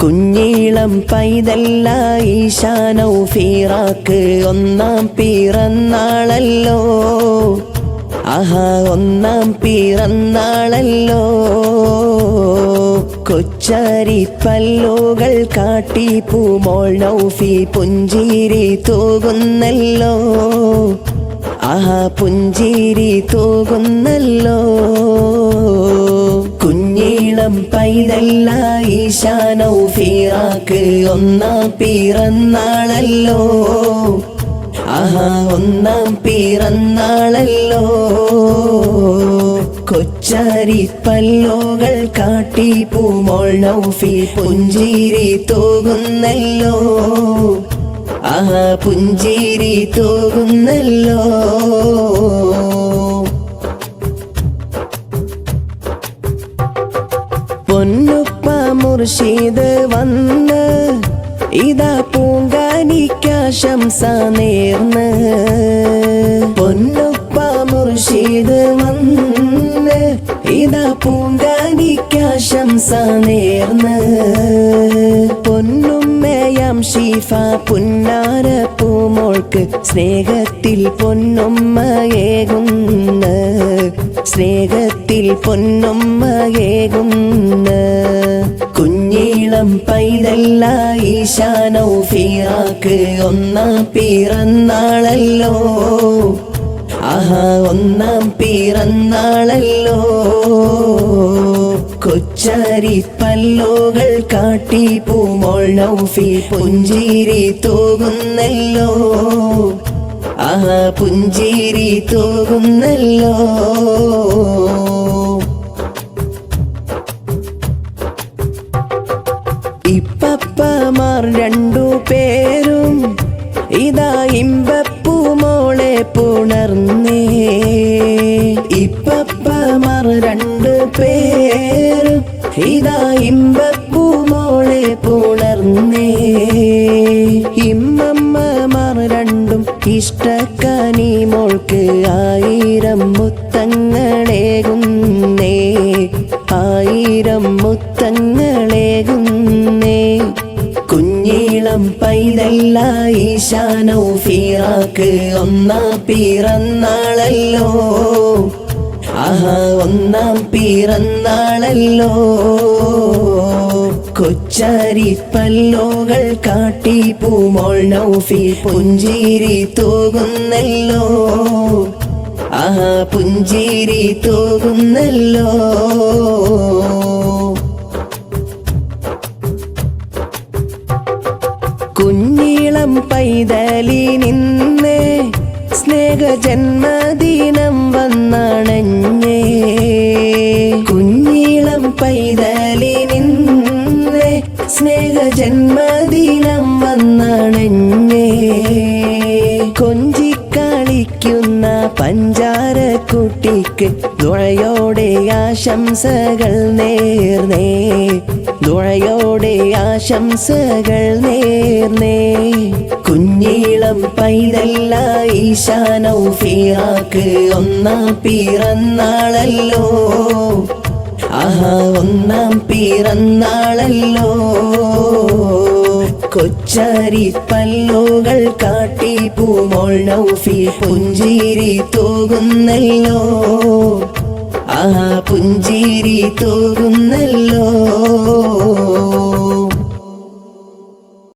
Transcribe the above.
കുഞ്ഞീളം പൈതല്ല ഈശാ നൗഫീറാക്ക് ഒന്നാം പിറന്നാളല്ലോ. ആഹാ ഒന്നാം പിറന്നാളല്ലോ. കൊച്ചാരി പല്ലുകൾ കാട്ടി പൂമോൾ നൗഫി പുഞ്ചിരി തൂകുന്നല്ലോ. ആഹാ പുഞ്ചിരി തൂകുന്നല്ലോ. കുഞ്ഞീളം പൈതല്ല ഈശാ നൗഫീറാക്ക് ഒന്നാം പിറന്നാളല്ലോ. ആഹാ ഒന്നാം പിറന്നാളല്ലോ. കൊച്ചാരി പല്ലുകൾ കാട്ടി പൂമോൾ നൗഫി പുഞ്ചിരി തൂകുന്നല്ലോ. ആഹാ പുഞ്ചിരി തൂകുന്നല്ലോ. പൊന്നുപ്പ മുർഷിദ് വന്ന് ഇതാ പൂങ്കാനിക്കാശംസ നേർന്ന്. പൊന്നുപ്പ മുർഷിദ് വന്ന് ഇതാ പൂങ്കാനിക്കാശംസ നേർന്ന്. പൊന്നുമ്മയാം ഷീഫ പുന്നാര പൂമോൾക്ക് സ്നേഹത്തിൽ പൊന്നുമ്മയേകുന്ന. സ്നേഹത്തിൽ പൊന്നുമ്മയേകുന്ന. കുഞ്ഞീളം പൈതല്ല ഈശാ നൗഫീറാക്ക് ഒന്നാം പിറന്നാളല്ലോ. ആഹാ ഒന്നാം പിറന്നാളല്ലോ. കൊച്ചാരി പല്ലുകൾ കാട്ടി പൂമോൾ നൗഫി പുഞ്ചിരി തൂകുന്നല്ലോ. ആഹാ പുഞ്ചിരി തൂകുന്നല്ലോ. ഇപ്പപ്പമാർ രണ്ടു പേരും ഇതാ ഇമ്പപ്പൂമോളെ പുണർന്നേ. ഇപ്പപ്പമാർ രണ്ടു പേരും ഇതാ ഇമ്പപ്പൂമോളെ പുണർന്നേ. ഇമ്മമ്മമാർ രണ്ടും ഇഷ്ടക്കനി മോൾക്ക് ആയിരം മുത്തങ്ങളേകുന്നേ. ആയിരം മുത്തങ്ങളേകുന്നേ. കുഞ്ഞീളം പൈതല്ല ഈശാ നൗഫീറാക്ക് ഒന്നാം പിറന്നാളല്ലോ. ആഹാ ഒന്നാം പിറന്നാളല്ലോ. കൊച്ചാരി പല്ലുകൾ കാട്ടി പൂമോൾ നൗഫി പുഞ്ചിരി തൂകുന്നല്ലോ. ആഹാ പുഞ്ചിരി തൂകുന്നല്ലോ. കുഞ്ഞീളം പൈതലി നിന്നെ സ്നേഹജന്മദിനം വന്നണഞ്ഞേ. കുഞ്ഞീളം പൈതലി നിന്നെ സ്നേഹജന്മദിനം വന്നണഞ്ഞേ. കൊഞ്ചിക്കളിക്കുന്ന പഞ്ചാരക്കുട്ടിക്ക് ദുഴയോടെ ആശംസകൾ നേർന്നേ. ദുഴയോടെ ആശംസകൾ നേർന്നേ. കുഞ്ഞീളം പൈതല്ല ഈശാ നൗഫീറാക്ക് ഒന്നാം പിറന്നാളല്ലോ. ആഹാ ഒന്നാം പിറന്നാളല്ലോ. കൊച്ചാരി പല്ലുകൾ കാട്ടി പൂമോൾ നൗഫി പുഞ്ചിരി തൂകുന്നല്ലോ. ആഹാ പുഞ്ചിരി തൂകുന്നല്ലോ.